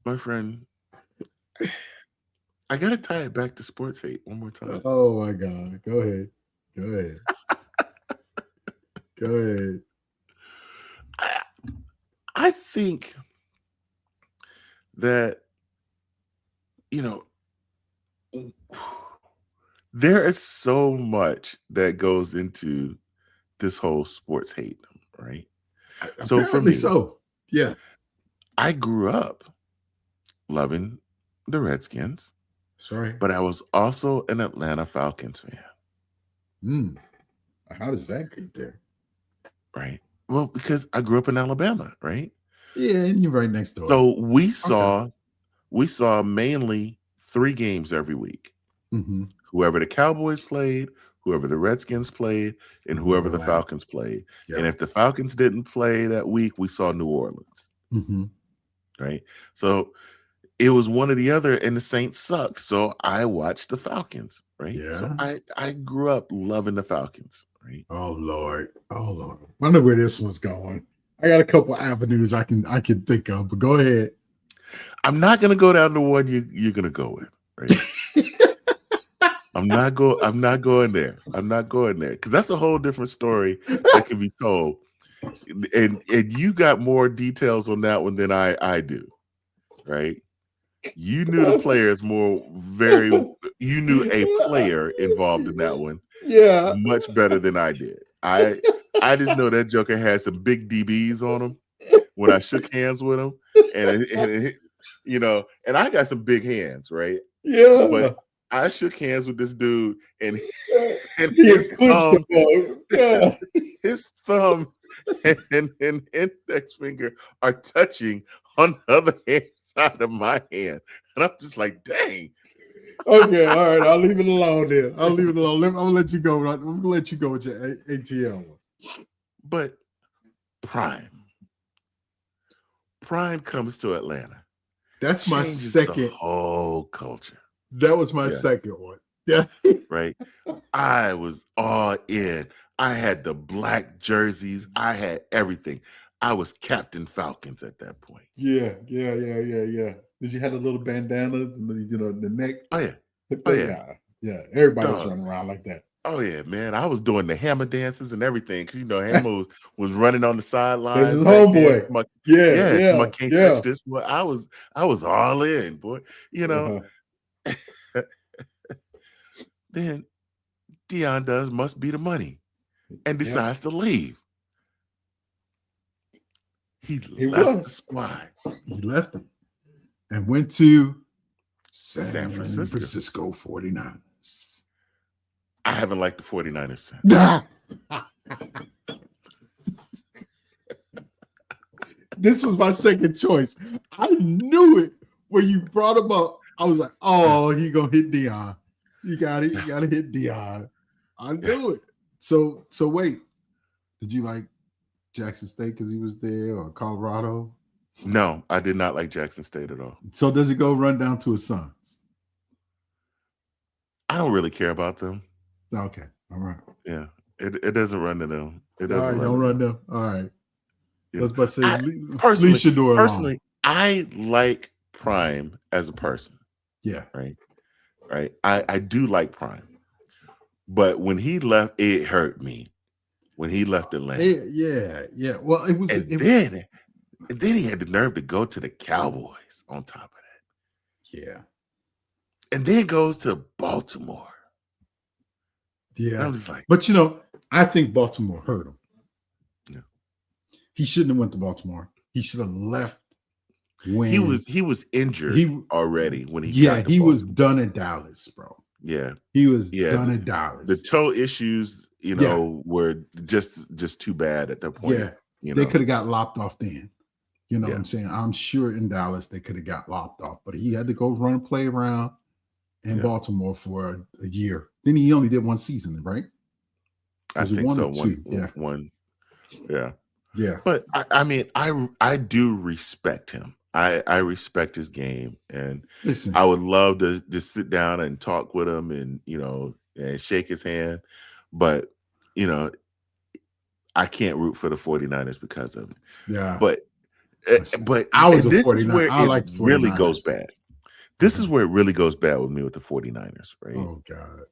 my friend, I gotta tie it back to sports hate one more time. Oh my God. Go ahead. Go ahead. I think that, you know, there is so much that goes into this whole sports hate, right? So for me, yeah, I grew up loving the Redskins. That's right. But I was also an Atlanta Falcons fan. How does that get there? Right. Well, because I grew up in Alabama, right? Yeah, and you're right next door. So we saw mainly 3 games every week. Mm-hmm. Whoever the Cowboys played, whoever the Redskins played, and whoever the Falcons played. Yep. And if the Falcons didn't play that week, we saw New Orleans. Mm-hmm. Right. So it was one or the other, and the Saints sucked. So I watched the Falcons. Right. Yeah. So I grew up loving the Falcons. Right. Oh Lord. I wonder where this one's going. I got a couple avenues I can think of, but go ahead. I'm not gonna go down the one you're gonna go with, right? I'm not going there. I'm not going there because that's a whole different story that can be told. And you got more details on that one than I do, right? You knew the players you knew a player involved in that one Yeah. much better than I did. I just know that Joker had some big DBs on him when I shook hands with him, and you know, and I got some big hands, right? Yeah. But I shook hands with this dude, and He clinched the ball. Yeah. his thumb and index finger are touching on the other hand side of my hand, and I'm just like, dang. Okay, all right. I'll leave it alone then. I'll leave it alone. I'm gonna let you go. Right? I'm gonna let you go with your ATL one. But Prime comes to Atlanta. That's my Changes second. the whole culture. That was my second one. Yeah. Right. I was all in. I had the black jerseys. I had everything. I was Captain Falcons at that point. Yeah. Did you have a little bandana, you know, the neck? Oh yeah. Yeah. Everybody's Dog. running around like that. Oh yeah, man. I was doing the hammer dances and everything. Cause you know, Hammer was running on the sideline. This is homeboy. I can't touch this. Boy, I was all in, boy. You know. Then Deion must be the money and decides to leave. He left the squad. He left him and went to San Francisco 49ers. I haven't liked the 49ers since. This was my second choice. I knew it when you brought him up. I was like, oh, he gonna hit Deion. You got it. You gotta hit Deion. I knew it. So wait, did you like Jackson State because he was there, or Colorado? No, I did not like Jackson State at all. So does it go run down to his sons? I don't really care about them. Okay, all right. Yeah, it doesn't run to them. It doesn't. All right, don't run them. All right. Yeah. Let's but say personally, I like Prime as a person. Yeah. Right. I do like Prime, but when he left, it hurt me. When he left Atlanta, yeah. Well, it was. Then he had the nerve to go to the Cowboys on top of that. Yeah. And then goes to Baltimore. Yeah. And I'm just like, but you know, I think Baltimore hurt him. Yeah. He shouldn't have went to Baltimore. He should have left when he was injured already when he got to he was Baltimore. done at Dallas, bro. Yeah. He was done at Dallas. The toe issues, were just too bad at that point. Yeah. They could have got lopped off then. You know what I'm saying? I'm sure in Dallas they could have got lopped off, but he had to go run and play around in Baltimore for a year. Then he only did one season, right? I think so. One. Yeah. Yeah. But I mean, I do respect him. I respect his game, and listen, I would love to just sit down and talk with him, and and shake his hand. But I can't root for the 49ers because of it. Yeah. But I was this is 49. where it really 49ers. goes bad. This is where it really goes bad with me with the 49ers, right? Oh God.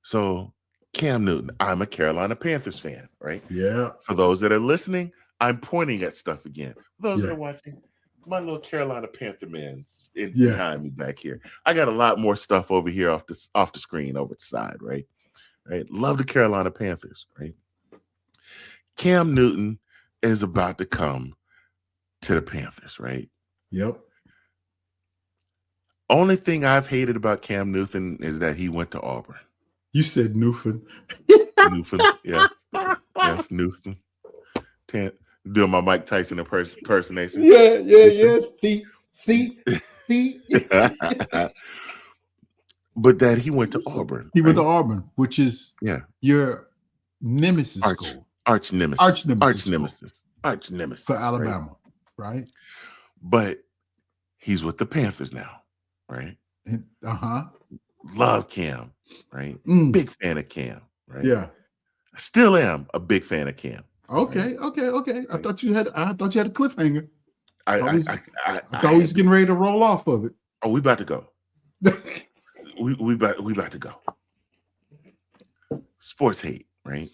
So Cam Newton, I'm a Carolina Panthers fan, right? Yeah. For those that are listening, I'm pointing at stuff again. For those that are watching, my little Carolina Panther man's behind me back here. I got a lot more stuff over here off the screen over the side, right? Right. Love the Carolina Panthers, right? Cam Newton is about to come to the Panthers, right? Yep. Only thing I've hated about Cam Newton is that he went to Auburn. You said Newton. Newton, yeah. Yes, Newton. Doing my Mike Tyson impersonation. Yeah. See. But that he went to Auburn. He went to Auburn, which is your nemesis school. Arch nemesis for Alabama, right? But he's with the Panthers now, right? Love Cam, right? Big fan of Cam, right? Yeah. I still am a big fan of Cam. Okay. Right? I thought you had a cliffhanger. I thought we was getting ready to roll off of it. Oh, we about to go. we about to go. Sports hate, right?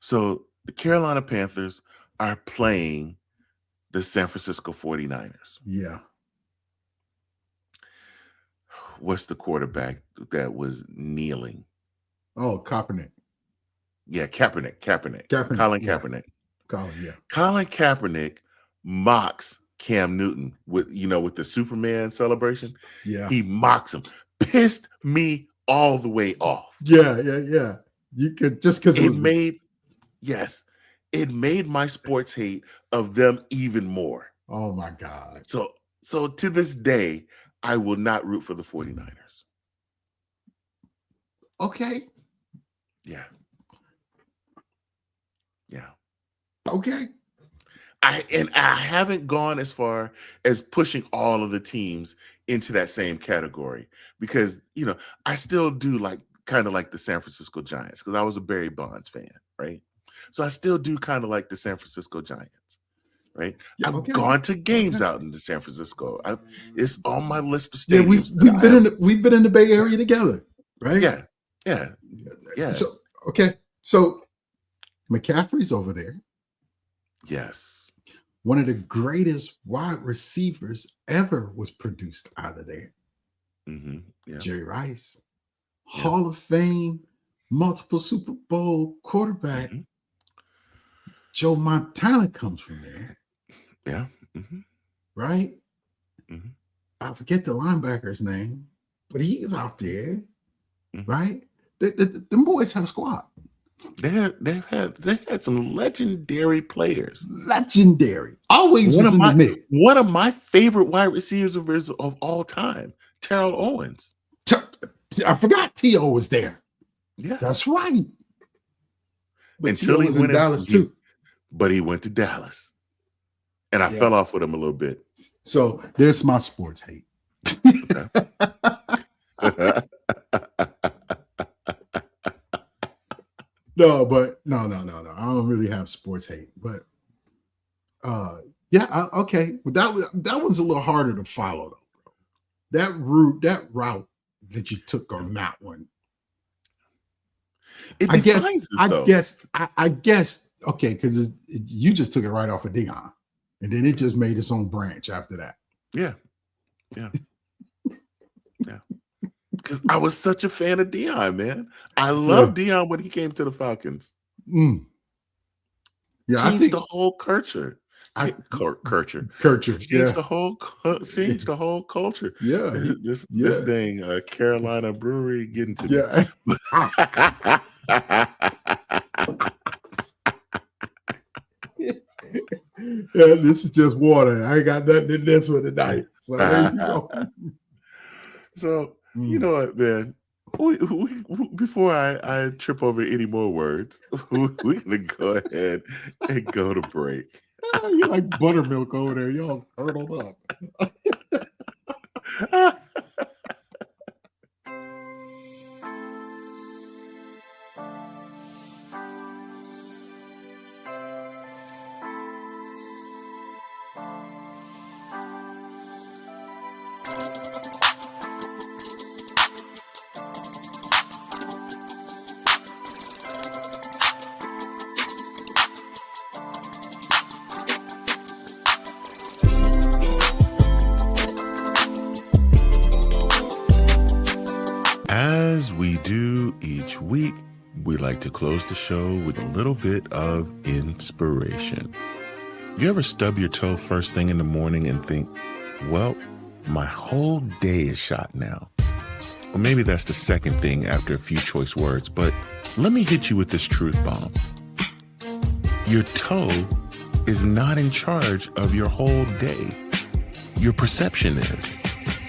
So the Carolina Panthers are playing the San Francisco 49ers. Yeah. What's the quarterback that was kneeling? Oh, Kaepernick. Yeah, Kaepernick. Colin Kaepernick. Yeah. Colin Kaepernick mocks Cam Newton with the Superman celebration. Yeah. He mocks him. Pissed me all the way off. Yeah. You could just because it made my sports hate of them even more. Oh my God. So to this day, I will not root for the 49ers. Okay. Yeah. Okay. I haven't gone as far as pushing all of the teams into that same category because I still do kind of like the San Francisco Giants because I was a Barry Bonds fan, right? So I still do kind of like the San Francisco Giants, right? Yeah, I've gone to games out in San Francisco. It's on my list of stadiums. We've been in the Bay Area together, right? Yeah. So McCaffrey's over there. Yes. One of the greatest wide receivers ever was produced out of there. Mm-hmm. Yeah. Jerry Rice, Hall of Fame, multiple Super Bowl quarterback. Mm-hmm. Joe Montana comes from there. Yeah. Mm-hmm. Right? Mm-hmm. I forget the linebacker's name, but he's out there. Mm-hmm. Right? Them boys have a squad. They had some legendary players. Legendary. Always was in the mix. One of my favorite wide receivers of all time, Terrell Owens. I forgot T.O. was there. Yes. That's right. But Until he went in Dallas too. But he went to Dallas. And I fell off with him a little bit. So there's my sports hate. No. I don't really have sports hate, but okay. But that one's a little harder to follow though, bro. That route that you took on that one. I guess. Okay, because you just took it right off of Dion, and then it just made its own branch after that. Yeah. Because I was such a fan of Dion, man. I loved Dion when he came to the Falcons. Mm. Yeah, Changed the whole culture. Changed the whole culture. Yeah, this thing, Carolina Brewery, getting to me. Yeah, this is just water. I ain't got nothing in this one tonight. So there you go. So you know what, man? We, before I trip over any more words, we're gonna go ahead and go to break. You're like buttermilk over there. Y'all curdled up. As we do each week, we like to close the show with a little bit of inspiration. You ever stub your toe first thing in the morning and think, well, my whole day is shot now? Or maybe that's the second thing after a few choice words, but let me hit you with this truth bomb. Your toe is not in charge of your whole day. Your perception is.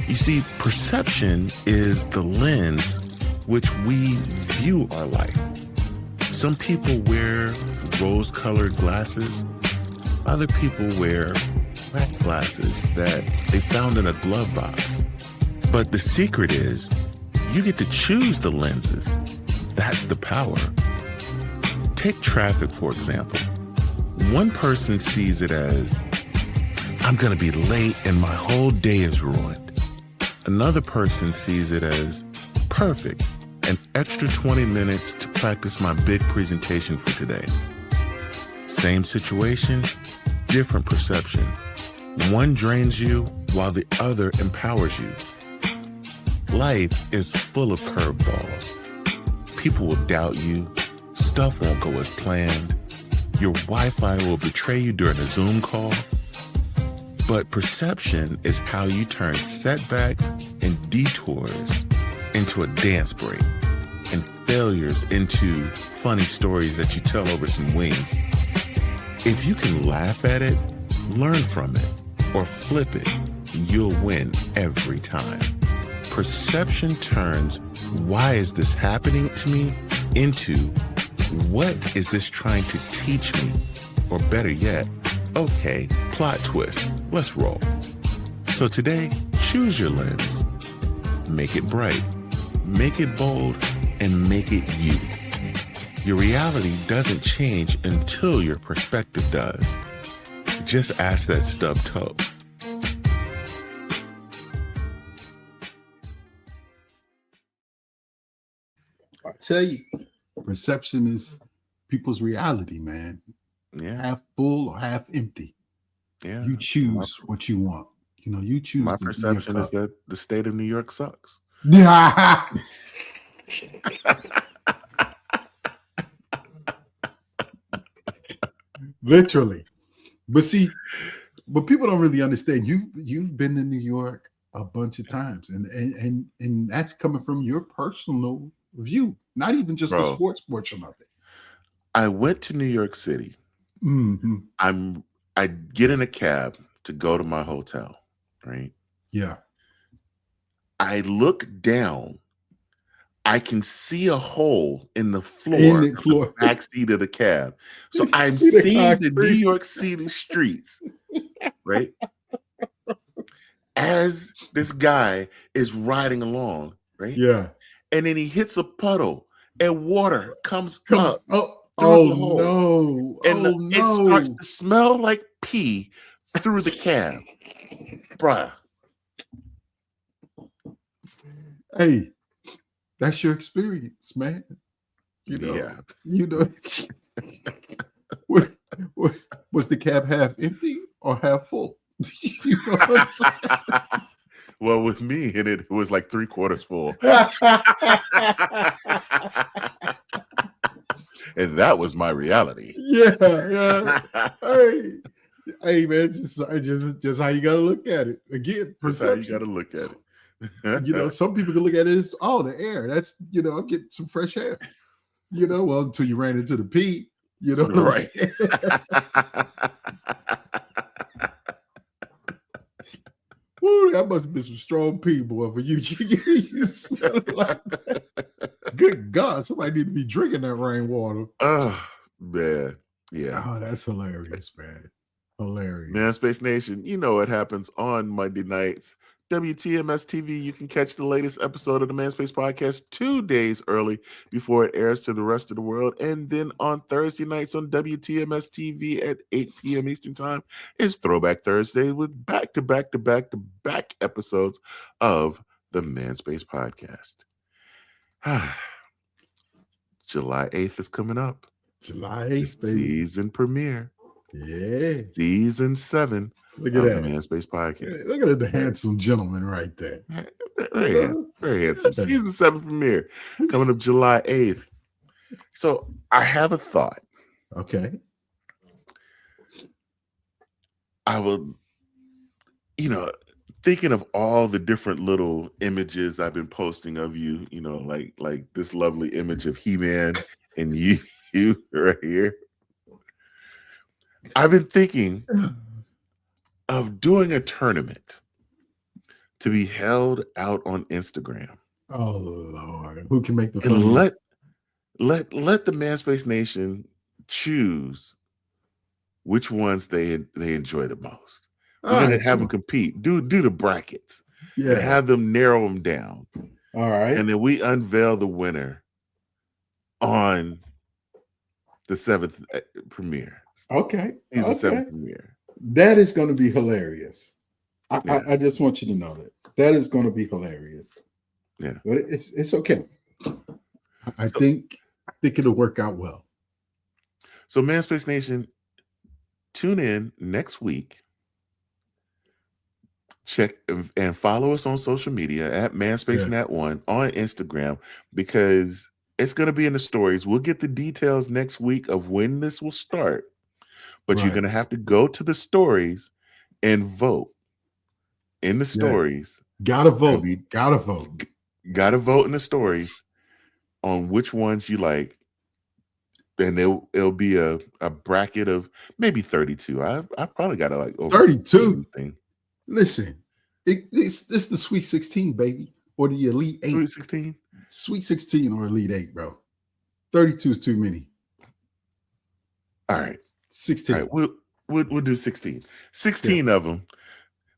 You see, perception is the lens which we view our life. Some people wear rose-colored glasses. Other people wear black glasses that they found in a glove box. But the secret is, you get to choose the lenses. That's the power. Take traffic, for example. One person sees it as I'm going to be late and my whole day is ruined. Another person sees it as perfect, an extra 20 minutes to practice my big presentation for today. Same situation, different perception. One drains you while the other empowers you. Life is full of curveballs. People will doubt you. Stuff won't go as planned. Your Wi-Fi will betray you during a Zoom call. But perception is how you turn setbacks and detours into a dance break and failures into funny stories that you tell over some wings. If you can laugh at it, learn from it, or flip it, you'll win every time. Perception turns, why is this happening to me, into, what is this trying to teach me? Or better yet, okay, plot twist, let's roll. So today, choose your lens. Make it bright, make it bold, and make it you. Your reality doesn't change until your perspective does. Just ask that stubbed toe. I tell you, perception is people's reality, man. Yeah. Half full or half empty. Yeah. You choose what you want. You know, you choose. My perception is that the state of New York sucks. Yeah. Literally. But see, but people don't really understand. You've been to New York a bunch of times, and that's coming from your personal view, not even just the sports portion of it. I went to New York City. Mm-hmm. I get in a cab to go to my hotel, right? Yeah. I look down. I can see a hole in the floor, of the backseat of the cab. So I'm seeing the New York City streets, right? As this guy is riding along, right? Yeah. And then he hits a puddle and water comes up. Oh the hole. No. And it it starts to smell like pee through the cab. Bruh. Hey, that's your experience, man. You know, yeah. You know, was the cab half empty or half full? You know what I'm saying? Well, with me in it was like 3/4 full. And that was my reality. Yeah. Hey, man, just how you gotta look at it. Again, perception. That's how you gotta look at it. You know, some people can look at it as, oh, the air. That's, you know, I'm getting some fresh air. You know, well, until you ran into the pee. You know what right. I'm saying? Woo, that must have been some strong pee, boy, for you. You smell it like that. Good God, somebody need to be drinking that rainwater. Oh, man. Yeah. Oh, that's hilarious, man. Hilarious. Man, Space Nation, you know what happens on Monday nights. WTMS TV, you can catch the latest episode of the Man Space Podcast 2 days early before it airs to the rest of the world. And then on Thursday nights on WTMS TV at 8 p.m. Eastern Time is Throwback Thursday with back-to-back episodes of the Man Space Podcast. July 8th is coming up. July 8th, baby. Season premiere. Yeah. Season 7 Look at of that. the Man Space Podcast. Look at the handsome gentleman right there. Very handsome. Season 7 premiere coming up July 8th. So I have a thought. Okay. I will, you know, thinking of all the different little images I've been posting of you, you know, like this lovely image of He-Man and you right here. I've been thinking of doing a tournament to be held out on Instagram. Oh Lord, who can make the and fun? let the Man Space Nation choose which ones they enjoy the most. We're gonna have them compete. Do the brackets. Yeah. And have them narrow them down. All right. And then we unveil the winner on the 7th premiere. Okay. Season 7 premiere. That is going to be hilarious. I just want you to know that is going to be hilarious. Yeah, but it's okay. I think it'll work out well. So, Manspace Nation, tune in next week. Check and follow us on social media at ManspaceNet1 on Instagram, because it's going to be in the stories. We'll get the details next week of when this will start, but you're going to have to go to the stories and vote in the stories. Gotta vote. Gotta vote. Gotta vote in the stories on which ones you like. And it'll be a bracket of maybe 32. I probably got to like over 32. Listen, it's the Sweet 16, baby, or the Elite 8. Sweet 16? Sweet 16 or Elite 8, bro. 32 is too many. All right. 16. All right, we'll do 16. 16 of them.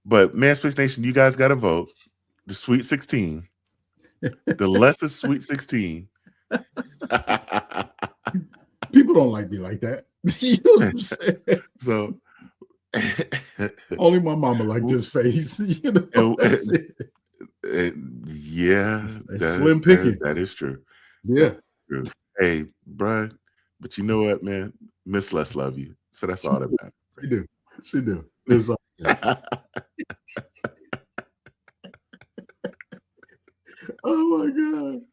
But Manspace Nation, you guys got to vote. The Sweet 16. The lesser Sweet 16. People don't like me like that. You know what I'm saying? So only my mama liked his face. You know, that's slim picking. That is true. Yeah. True. Hey, bro, but you know what, man? Miss Les love you. So that's all that matters. She do. It's all oh my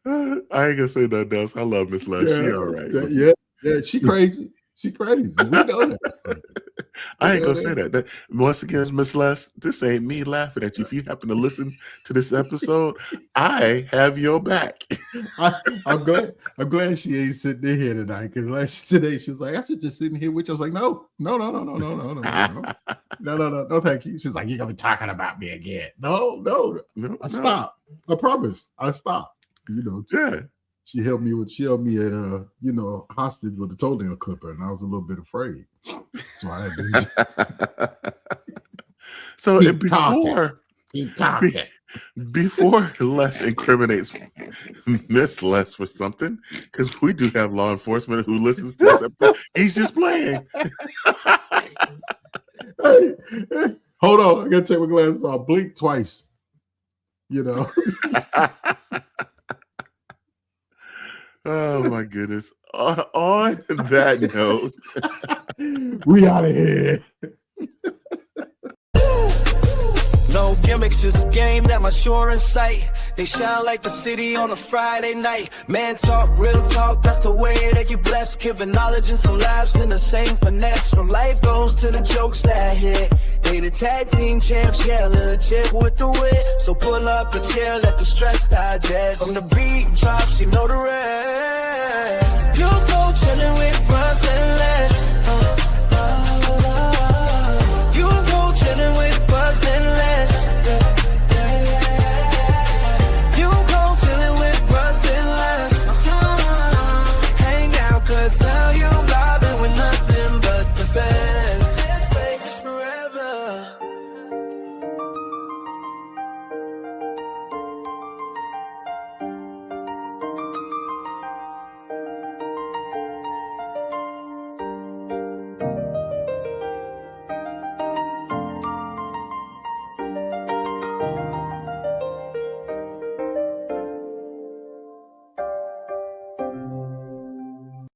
God. I ain't gonna say nothing else. I love Miss Les. She all right. Yeah, she crazy. She crazy. We know that. I ain't gonna say that. Once again, Miss Les, this ain't me laughing at you. If you happen to listen to this episode, I have your back. I'm glad she ain't sitting in here tonight, because today she was like, I should just sit in here with you. I was like, no, thank you. She's like, you're gonna be talking about me again. No. I stopped. I promise. I stopped. You know, yeah. She held me at hostage with a toenail clipper, and I was a little bit afraid. So I had to so before Les incriminates Miss Les for something, because we do have law enforcement who listens to this episode. He's just playing. Hey, hold on, I gotta take my glasses off. Blink twice. You know. Oh my goodness. On that note, we out of here. No gimmicks, just game that my sure in sight. They shine like the city on a Friday night. Man talk, real talk, that's the way that you bless. Giving knowledge and some laughs in the same finesse. From life goes to the jokes that hit. They the tag team champs, yeah, legit with the wit. So pull up a chair, let the stress digest. From the beat drops, you know the rest.